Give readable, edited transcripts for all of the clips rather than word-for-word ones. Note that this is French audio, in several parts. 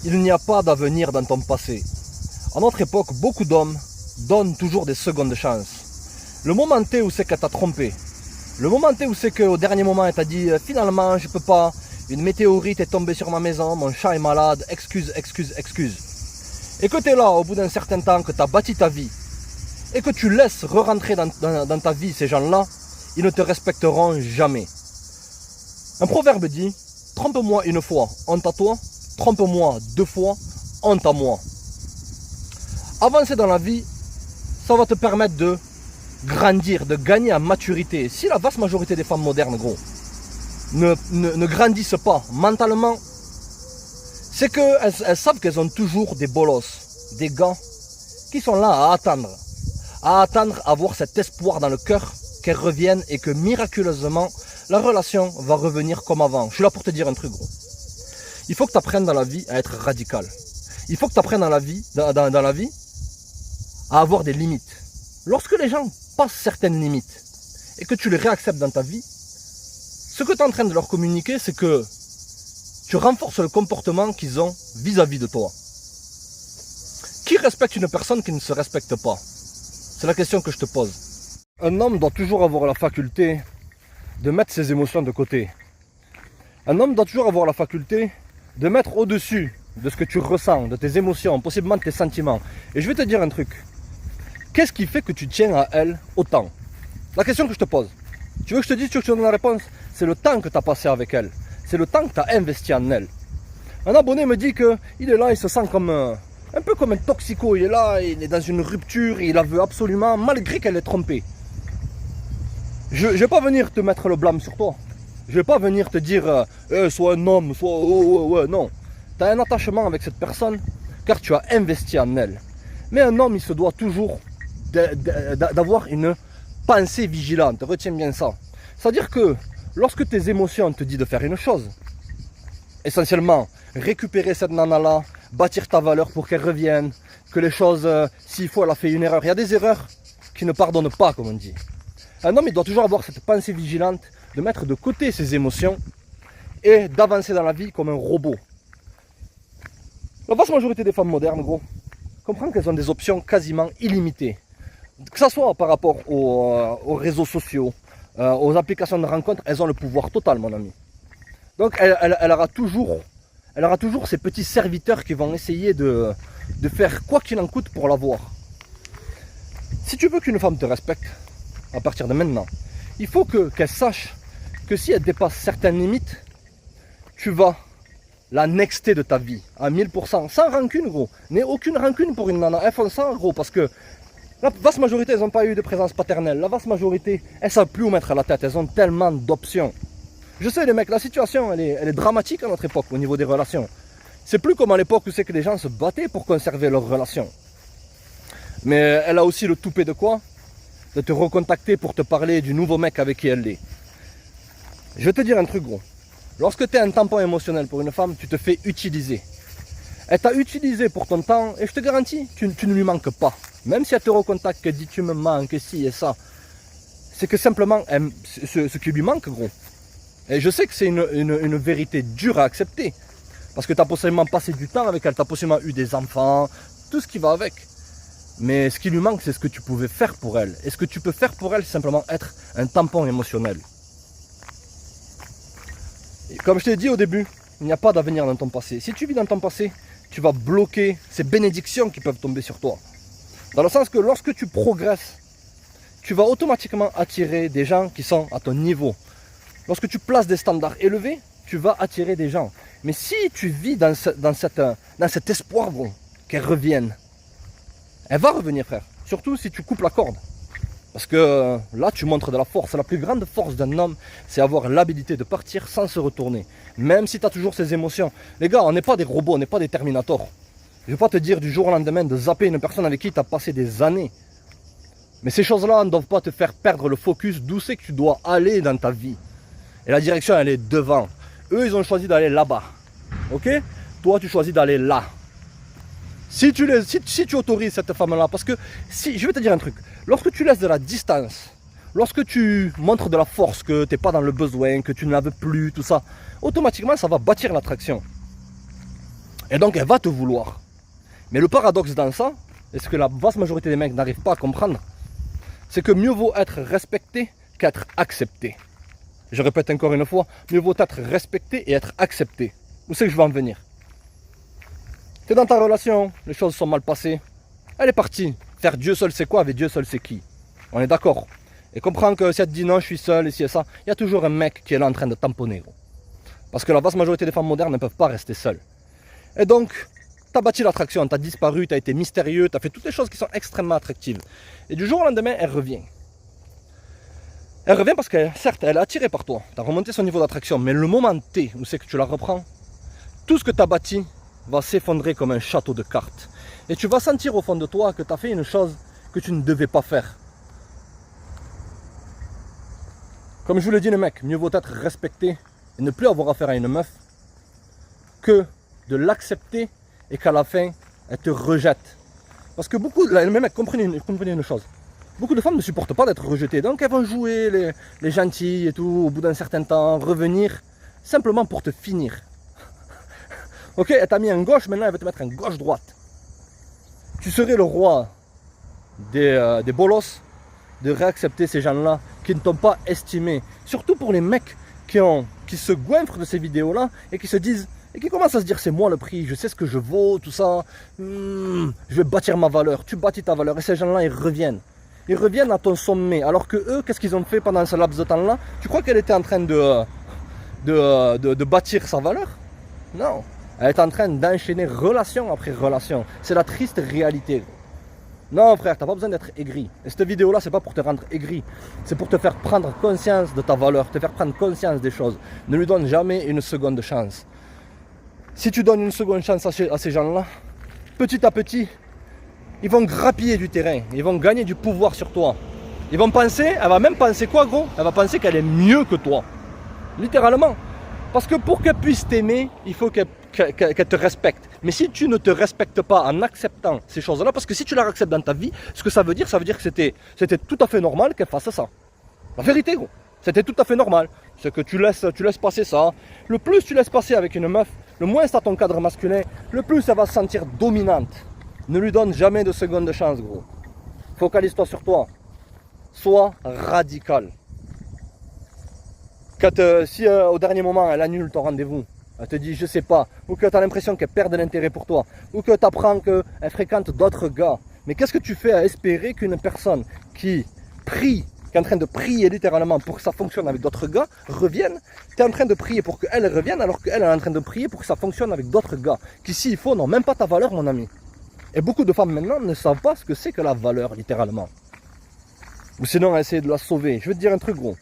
Il n'y a pas d'avenir dans ton passé. À notre époque, beaucoup d'hommes donnent toujours des secondes chances. Le moment T où c'est qu'elle t'a trompé. Le moment T où c'est qu'au dernier moment elle t'a dit finalement je peux pas, une météorite est tombée sur ma maison, mon chat est malade, excuse. Et que tu es là au bout d'un certain temps, que tu as bâti ta vie, et que tu laisses re-rentrer dans ta vie ces gens-là, ils ne te respecteront jamais. Un proverbe dit, trompe-moi une fois, honte à toi, trompe-moi deux fois, honte à moi. Avancer dans la vie, ça va te permettre de grandir, de gagner en maturité. Si la vaste majorité des femmes modernes, gros, ne grandissent pas mentalement, c'est qu'elles savent qu'elles ont toujours des bolosses, des gars qui sont là à attendre, à avoir cet espoir dans le cœur qu'elles reviennent et que miraculeusement, la relation va revenir comme avant. Je suis là pour te dire un truc, gros. Il faut que tu apprennes dans la vie à être radical. Il faut que tu apprennes dans la vie à avoir des limites. Lorsque les gens passent certaines limites et que tu les réacceptes dans ta vie, ce que tu es en train de leur communiquer, c'est que tu renforces le comportement qu'ils ont vis-à-vis de toi. Qui respecte une personne qui ne se respecte pas? C'est la question que je te pose. Un homme doit toujours avoir la faculté de mettre ses émotions de côté. Un homme doit toujours avoir la faculté de mettre au-dessus de ce que tu ressens, de tes émotions, possiblement de tes sentiments. Et je vais te dire un truc. Qu'est-ce qui fait que tu tiens à elle autant? La question que je te pose. Tu veux que je te dise, tu veux que je te donne la réponse? C'est le temps que tu as passé avec elle. C'est le temps que tu as investi en elle. Un abonné me dit qu'il est là, il se sent comme un peu comme un toxico. Il est là, il est dans une rupture, il la veut absolument, malgré qu'elle est trompée. Je ne vais pas venir te mettre le blâme sur toi. Je ne vais pas venir te dire sois un homme, sois... non. Tu as un attachement avec cette personne car tu as investi en elle. Mais un homme, il se doit toujours d'avoir une pensée vigilante. Retiens bien ça. C'est-à-dire que lorsque tes émotions te disent de faire une chose, essentiellement récupérer cette nana-là, bâtir ta valeur pour qu'elle revienne, que les choses, s'il faut, elle a fait une erreur. Il y a des erreurs qui ne pardonnent pas, comme on dit. Un homme, il doit toujours avoir cette pensée vigilante de mettre de côté ses émotions et d'avancer dans la vie comme un robot. La vaste majorité des femmes modernes, gros, comprennent qu'elles ont des options quasiment illimitées. Que ce soit par rapport aux réseaux sociaux, aux applications de rencontres, elles ont le pouvoir total, mon ami. Donc, elle aura toujours ces petits serviteurs qui vont essayer de faire quoi qu'il en coûte pour l'avoir. Si tu veux qu'une femme te respecte, à partir de maintenant, il faut qu'elle sache que si elle dépasse certaines limites, tu vas la nexter de ta vie à 1000%, sans rancune, gros. N'aie aucune rancune pour une nana. Elles font ça, gros, parce que la vaste majorité, elles n'ont pas eu de présence paternelle. La vaste majorité, elles ne savent plus où mettre la tête. Elles ont tellement d'options. Je sais, les mecs, la situation, elle est dramatique à notre époque au niveau des relations. C'est plus comme à l'époque où c'est que les gens se battaient pour conserver leurs relations. Mais elle a aussi le toupet de quoi? De te recontacter pour te parler du nouveau mec avec qui elle est. Je vais te dire un truc, gros. Lorsque tu es un tampon émotionnel pour une femme, tu te fais utiliser. Elle t'a utilisé pour ton temps et je te garantis, tu ne lui manques pas. Même si elle te recontacte, qu'elle dit tu me manques, ci et ça, c'est que simplement ce qui lui manque, gros. Et je sais que c'est une vérité dure à accepter. Parce que tu as possiblement passé du temps avec elle, tu as possiblement eu des enfants, tout ce qui va avec. Mais ce qui lui manque, c'est ce que tu pouvais faire pour elle. Et ce que tu peux faire pour elle, c'est simplement être un tampon émotionnel. Et comme je t'ai dit au début, il n'y a pas d'avenir dans ton passé. Si tu vis dans ton passé, tu vas bloquer ces bénédictions qui peuvent tomber sur toi. Dans le sens que lorsque tu progresses, tu vas automatiquement attirer des gens qui sont à ton niveau. Lorsque tu places des standards élevés, tu vas attirer des gens. Mais si tu vis dans cet espoir, gros, qu'elle revienne, elle va revenir, frère. Surtout si tu coupes la corde. Parce que là, tu montres de la force. La plus grande force d'un homme, c'est avoir l'habilité de partir sans se retourner. Même si tu as toujours ces émotions. Les gars, on n'est pas des robots, on n'est pas des Terminators. Je ne vais pas te dire du jour au lendemain de zapper une personne avec qui tu as passé des années. Mais ces choses-là ne doivent pas te faire perdre le focus d'où c'est que tu dois aller dans ta vie. Et la direction, elle est devant. Eux, ils ont choisi d'aller là-bas. Ok? Toi, tu choisis d'aller là. Si tu autorises cette femme-là, parce que je vais te dire un truc, lorsque tu laisses de la distance, lorsque tu montres de la force, que tu n'es pas dans le besoin, que tu ne la veux plus, tout ça, automatiquement ça va bâtir l'attraction. Et donc elle va te vouloir. Mais le paradoxe dans ça, et ce que la vaste majorité des mecs n'arrivent pas à comprendre, c'est que mieux vaut être respecté qu'être accepté. Je répète encore une fois, mieux vaut être respecté et être accepté. Où c'est que je vais en venir? Tu es dans ta relation, les choses sont mal passées. Elle est partie faire Dieu seul sait quoi avec Dieu seul sait qui. On est d'accord. Et comprends que si elle te dit non, je suis seul, et si et ça, il y a toujours un mec qui est là en train de tamponner. Gros. Parce que la vaste majorité des femmes modernes ne peuvent pas rester seules. Et donc, tu as bâti l'attraction, tu as disparu, tu as été mystérieux, tu as fait toutes les choses qui sont extrêmement attractives. Et du jour au lendemain, elle revient. Elle revient parce que, certes, elle est attirée par toi. Tu as remonté son niveau d'attraction, mais le moment T où c'est que tu la reprends, tout ce que tu as bâti va s'effondrer comme un château de cartes. Et tu vas sentir au fond de toi que tu as fait une chose que tu ne devais pas faire. Comme je vous l'ai dit, les mecs, mieux vaut être respecté et ne plus avoir affaire à une meuf que de l'accepter et qu'à la fin, elle te rejette. Parce que beaucoup, les mecs, comprenez une chose. Beaucoup de femmes ne supportent pas d'être rejetées. Donc elles vont jouer les gentilles et tout, au bout d'un certain temps, revenir, simplement pour te finir. Ok, elle t'a mis en gauche, maintenant elle va te mettre en gauche-droite. Tu serais le roi des bolos de réaccepter ces gens-là qui ne t'ont pas estimé. Surtout pour les mecs qui se goinfrent de ces vidéos-là et qui se disent, et qui commencent à se dire c'est moi le prix, je sais ce que je vaux, tout ça, je vais bâtir ma valeur. Tu bâtis ta valeur et ces gens-là ils reviennent. Ils reviennent à ton sommet. Alors que eux, qu'est-ce qu'ils ont fait pendant ce laps de temps-là? Tu crois qu'elle était en train de bâtir sa valeur? Non. Elle est en train d'enchaîner relation après relation. C'est la triste réalité. Non frère, t'as pas besoin d'être aigri. Et cette vidéo-là, c'est pas pour te rendre aigri. C'est pour te faire prendre conscience de ta valeur, te faire prendre conscience des choses. Ne lui donne jamais une seconde chance. Si tu donnes une seconde chance à ces gens-là, petit à petit, ils vont grappiller du terrain. Ils vont gagner du pouvoir sur toi. Ils vont penser, elle va même penser quoi gros? Elle va penser qu'elle est mieux que toi. Littéralement. Parce que pour qu'elle puisse t'aimer, il faut qu'elle te respecte. Mais si tu ne te respectes pas en acceptant ces choses-là, parce que si tu la acceptes dans ta vie, ce que ça veut dire que c'était tout à fait normal qu'elle fasse ça. La vérité, gros. C'était tout à fait normal. C'est que tu laisses passer ça. Le plus tu laisses passer avec une meuf, le moins c'est à ton cadre masculin, le plus elle va se sentir dominante. Ne lui donne jamais de seconde chance, gros. Focalise-toi sur toi. Sois radical. Si au dernier moment elle annule ton rendez-vous, elle te dit je sais pas, ou que tu as l'impression qu'elle perd de l'intérêt pour toi, ou que tu apprends qu'elle fréquente d'autres gars, mais qu'est-ce que tu fais à espérer qu'une personne qui prie, qui est en train de prier littéralement pour que ça fonctionne avec d'autres gars, revienne? Tu es en train de prier pour qu'elle revienne alors qu'elle est en train de prier pour que ça fonctionne avec d'autres gars, qui s'il faut n'ont même pas ta valeur mon ami. Et beaucoup de femmes maintenant ne savent pas ce que c'est que la valeur littéralement. Ou sinon essayer de la sauver. Je vais te dire un truc gros.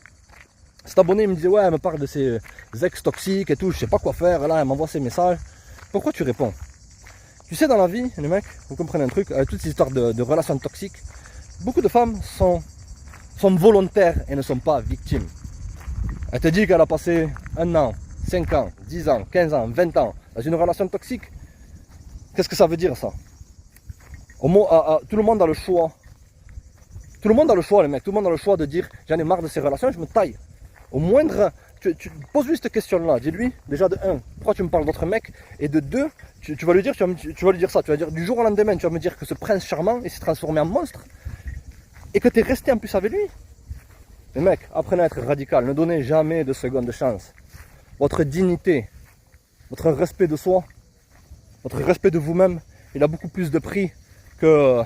Cet abonné me disait ouais elle me parle de ses ex toxiques et tout, je sais pas quoi faire, là elle m'envoie ses messages. Pourquoi tu réponds? Tu sais dans la vie, les mecs, vous comprenez un truc, avec toutes ces histoires de relations toxiques, beaucoup de femmes sont volontaires et ne sont pas victimes. Elle te dit qu'elle a passé 1 an, 5 ans, 10 ans, 15 ans, 20 ans dans une relation toxique. Qu'est-ce que ça veut dire ça? Tout le monde a le choix. Tout le monde a le choix les mecs, tout le monde a le choix de dire j'en ai marre de ces relations, je me taille. Au moindre, tu poses lui cette question-là, dis-lui, déjà de 1, pourquoi tu me parles d'autres mecs, et de 2, tu vas lui dire, tu vas lui dire ça, tu vas dire du jour au lendemain, tu vas me dire que ce prince charmant, il s'est transformé en monstre, et que tu es resté en plus avec lui. Les mecs, apprenez à être radical, ne donnez jamais de seconde chance. Votre dignité, votre respect de soi, votre respect de vous-même, il a beaucoup plus de prix que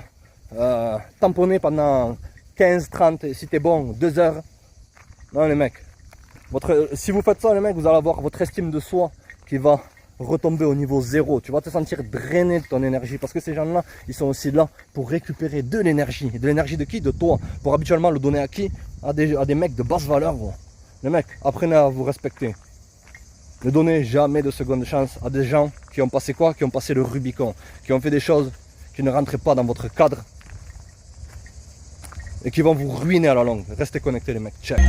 tamponner pendant 15, 30, et si t'es bon, 2 heures. Non les mecs. Si vous faites ça les mecs, vous allez avoir votre estime de soi qui va retomber au niveau 0. Tu vas te sentir drainé de ton énergie parce que ces gens-là, ils sont aussi là pour récupérer de l'énergie. De l'énergie de qui? De toi. Pour habituellement le donner à qui? À des mecs de basse valeur. Gros. Les mecs, apprenez à vous respecter. Ne donnez jamais de seconde chance à des gens qui ont passé quoi? Qui ont passé le Rubicon. Qui ont fait des choses qui ne rentraient pas dans votre cadre. Et qui vont vous ruiner à la longue. Restez connectés les mecs. Check.